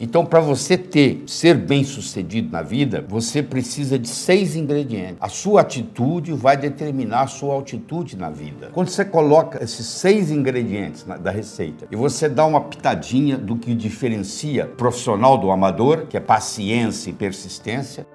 Então, para você ser bem-sucedido na vida, você precisa de 6 ingredientes. A sua atitude vai determinar a sua altitude na vida. Quando você coloca esses 6 ingredientes da receita e você dá uma pitadinha do que diferencia o profissional do amador, que é paciência e persistência,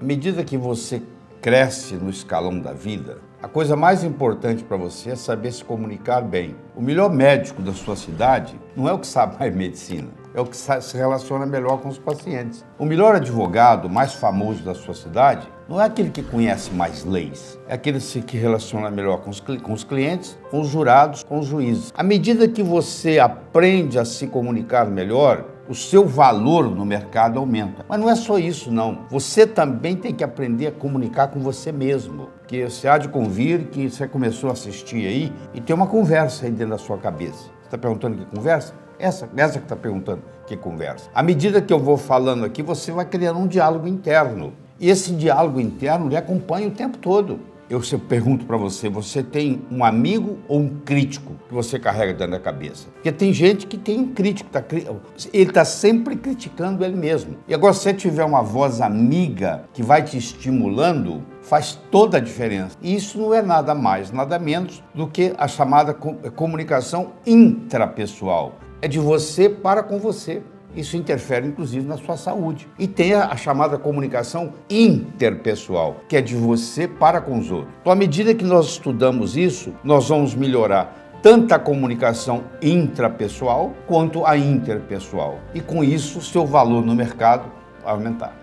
à medida que você cresce no escalão da vida, a coisa mais importante para você é saber se comunicar bem. O melhor médico da sua cidade não é o que sabe mais medicina, é o que se relaciona melhor com os pacientes. O melhor advogado, mais famoso da sua cidade, não é aquele que conhece mais leis, é aquele que se relaciona melhor com os clientes, com os jurados, com os juízes. À medida que você aprende a se comunicar melhor, o seu valor no mercado aumenta. Mas não é só isso, não. Você também tem que aprender a comunicar com você mesmo. Porque você há de convir que você começou a assistir aí e tem uma conversa aí dentro da sua cabeça. Você está perguntando que conversa? Essa que está perguntando que conversa. À medida que eu vou falando aqui, você vai criando um diálogo interno. E esse diálogo interno lhe acompanha o tempo todo. Eu pergunto para você, você tem um amigo ou um crítico que você carrega dentro da cabeça? Porque tem gente que tem um crítico, ele está sempre criticando ele mesmo. E agora, se você tiver uma voz amiga que vai te estimulando, faz toda a diferença. E isso não é nada mais, nada menos do que a chamada comunicação intrapessoal. É de você para com você. Isso interfere, inclusive, na sua saúde. E tem a chamada comunicação interpessoal, que é de você para com os outros. Então, à medida que nós estudamos isso, nós vamos melhorar tanto a comunicação intrapessoal quanto a interpessoal. E, com isso, o seu valor no mercado vai aumentar.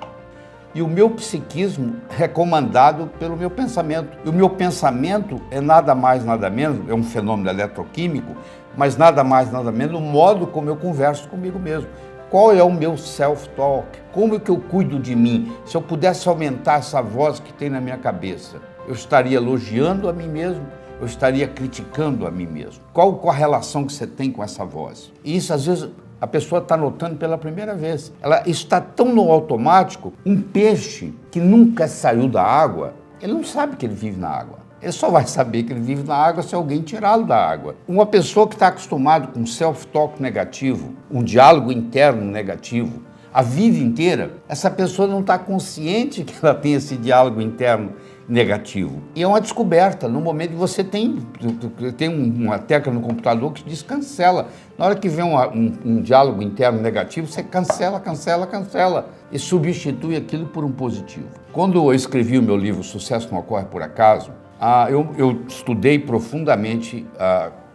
E o meu psiquismo é comandado pelo meu pensamento. E o meu pensamento é nada mais, nada menos, é um fenômeno eletroquímico, mas nada mais, nada menos, o modo como eu converso comigo mesmo. Qual é o meu self-talk? Como é que eu cuido de mim? Se eu pudesse aumentar essa voz que tem na minha cabeça, eu estaria elogiando a mim mesmo, eu estaria criticando a mim mesmo. Qual a relação que você tem com essa voz? E isso, às vezes, a pessoa está notando pela primeira vez. Ela está tão no automático, um peixe que nunca saiu da água, ele não sabe que ele vive na água. Ele só vai saber que ele vive na água se alguém tirá-lo da água. Uma pessoa que está acostumada com self-talk negativo, um diálogo interno negativo, a vida inteira, essa pessoa não está consciente que ela tem esse diálogo interno negativo. E é uma descoberta, no momento que você tem uma tecla no computador que diz cancela. Na hora que vem um diálogo interno negativo, você cancela e substitui aquilo por um positivo. Quando eu escrevi o meu livro Sucesso Não Ocorre Por Acaso, eu estudei profundamente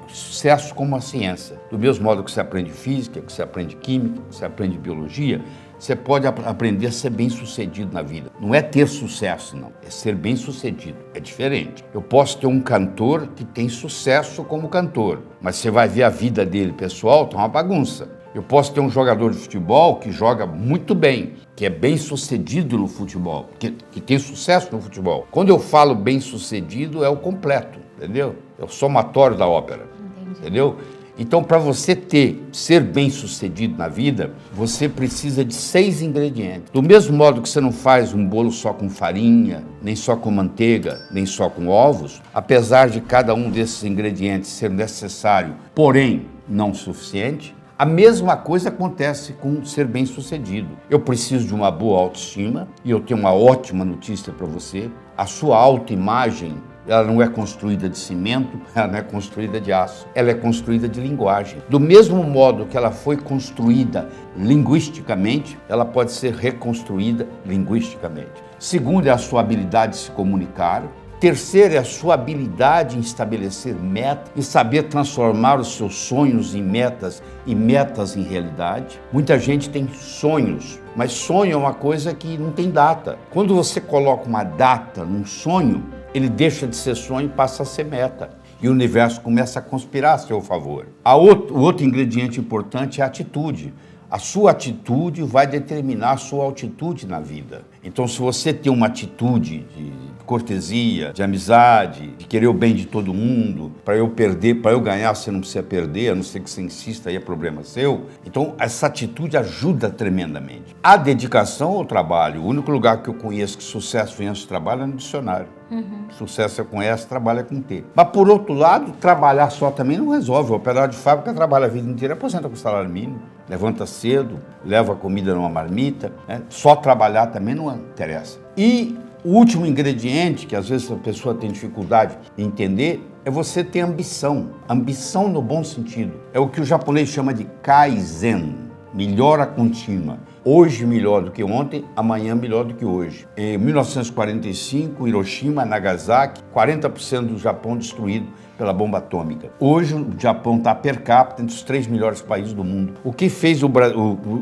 sucesso como uma ciência. Do mesmo modo que você aprende física, que você aprende química, que você aprende biologia, você pode aprender a ser bem-sucedido na vida. Não é ter sucesso, não. É ser bem-sucedido. É diferente. Eu posso ter um cantor que tem sucesso como cantor, mas você vai ver a vida dele pessoal, tá uma bagunça. Eu posso ter um jogador de futebol que joga muito bem, que é bem-sucedido no futebol, que tem sucesso no futebol. Quando eu falo bem-sucedido, é o completo, entendeu? É o somatório da ópera, entendeu? Então, para você ser bem-sucedido na vida, você precisa de 6 ingredientes. Do mesmo modo que você não faz um bolo só com farinha, nem só com manteiga, nem só com ovos, apesar de cada um desses ingredientes ser necessário, porém não suficiente, a mesma coisa acontece com ser bem-sucedido. Eu preciso de uma boa autoestima e eu tenho uma ótima notícia para você. A sua autoimagem, ela não é construída de cimento, ela não é construída de aço, ela é construída de linguagem. Do mesmo modo que ela foi construída linguisticamente, ela pode ser reconstruída linguisticamente. Segundo é a sua habilidade de se comunicar. Terceiro é a sua habilidade em estabelecer metas e saber transformar os seus sonhos em metas e metas em realidade. Muita gente tem sonhos, mas sonho é uma coisa que não tem data. Quando você coloca uma data num sonho, ele deixa de ser sonho e passa a ser meta. E o universo começa a conspirar a seu favor. O outro ingrediente importante é a atitude. A sua atitude vai determinar a sua altitude na vida. Então, se você tem uma atitude de cortesia, de amizade, de querer o bem de todo mundo, para eu perder, para eu ganhar, você não precisa perder, a não ser que você insista, aí é problema seu. Então, essa atitude ajuda tremendamente. A dedicação ao trabalho, o único lugar que eu conheço que sucesso vem antes do trabalho é no dicionário. Sucesso é com S, trabalho é com T. Mas, por outro lado, trabalhar só também não resolve. O operário de fábrica trabalha a vida inteira, aposenta com salário mínimo, levanta cedo, leva a comida numa marmita, né? Só trabalhar também não interessa. E o último ingrediente, que às vezes a pessoa tem dificuldade em entender, é você ter ambição. Ambição no bom sentido. É o que o japonês chama de Kaizen, melhora contínua. Hoje melhor do que ontem, amanhã melhor do que hoje. Em 1945, Hiroshima, Nagasaki, 40% do Japão destruído pela bomba atômica. Hoje o Japão está per capita entre os 3 melhores países do mundo. O que fez o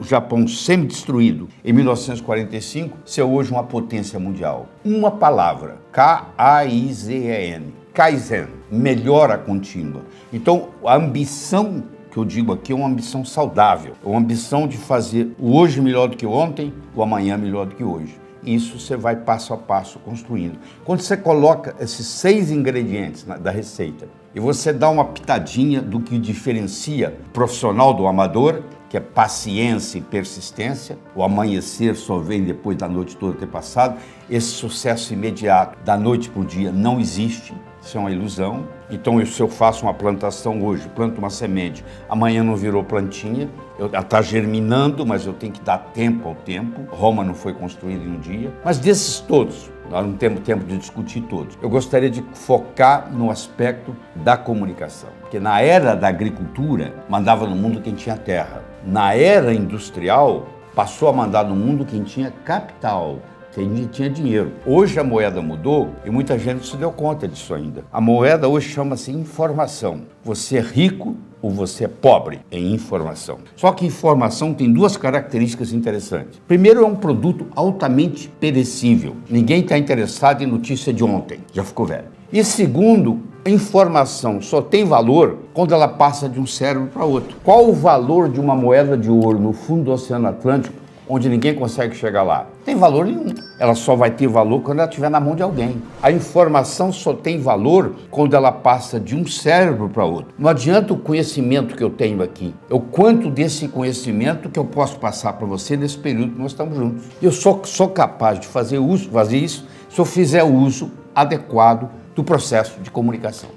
Japão semi-destruído em 1945 ser hoje uma potência mundial? Uma palavra, K-A-I-Z-E-N, Kaizen, melhora contínua. Então, a ambição que eu digo aqui é uma ambição saudável, é uma ambição de fazer o hoje melhor do que ontem, o amanhã melhor do que hoje. Isso você vai passo a passo construindo. Quando você coloca esses 6 ingredientes da receita e você dá uma pitadinha do que diferencia o profissional do amador, que é paciência e persistência, o amanhecer só vem depois da noite toda ter passado, esse sucesso imediato da noite para o dia não existe. Isso é uma ilusão. Então, se eu faço uma plantação hoje, planto uma semente, amanhã não virou plantinha, ela está germinando, mas eu tenho que dar tempo ao tempo. Roma não foi construída em um dia. Mas desses todos, nós não temos tempo de discutir todos. Eu gostaria de focar no aspecto da comunicação. Porque na era da agricultura, mandava no mundo quem tinha terra. Na era industrial, passou a mandar no mundo quem tinha capital. Quem tinha dinheiro. Hoje a moeda mudou e muita gente não se deu conta disso ainda. A moeda hoje chama-se informação. Você é rico ou você é pobre em informação. Só que informação tem 2 características interessantes. Primeiro, é um produto altamente perecível. Ninguém está interessado em notícia de ontem, já ficou velho. E segundo, a informação só tem valor quando ela passa de um cérebro para outro. Qual o valor de uma moeda de ouro no fundo do Oceano Atlântico, onde ninguém consegue chegar lá? Não tem valor nenhum. Ela só vai ter valor quando ela estiver na mão de alguém. A informação só tem valor quando ela passa de um cérebro para outro. Não adianta o conhecimento que eu tenho aqui. É o quanto desse conhecimento que eu posso passar para você nesse período que nós estamos juntos. Eu sou capaz de fazer isso se eu fizer o uso adequado do processo de comunicação.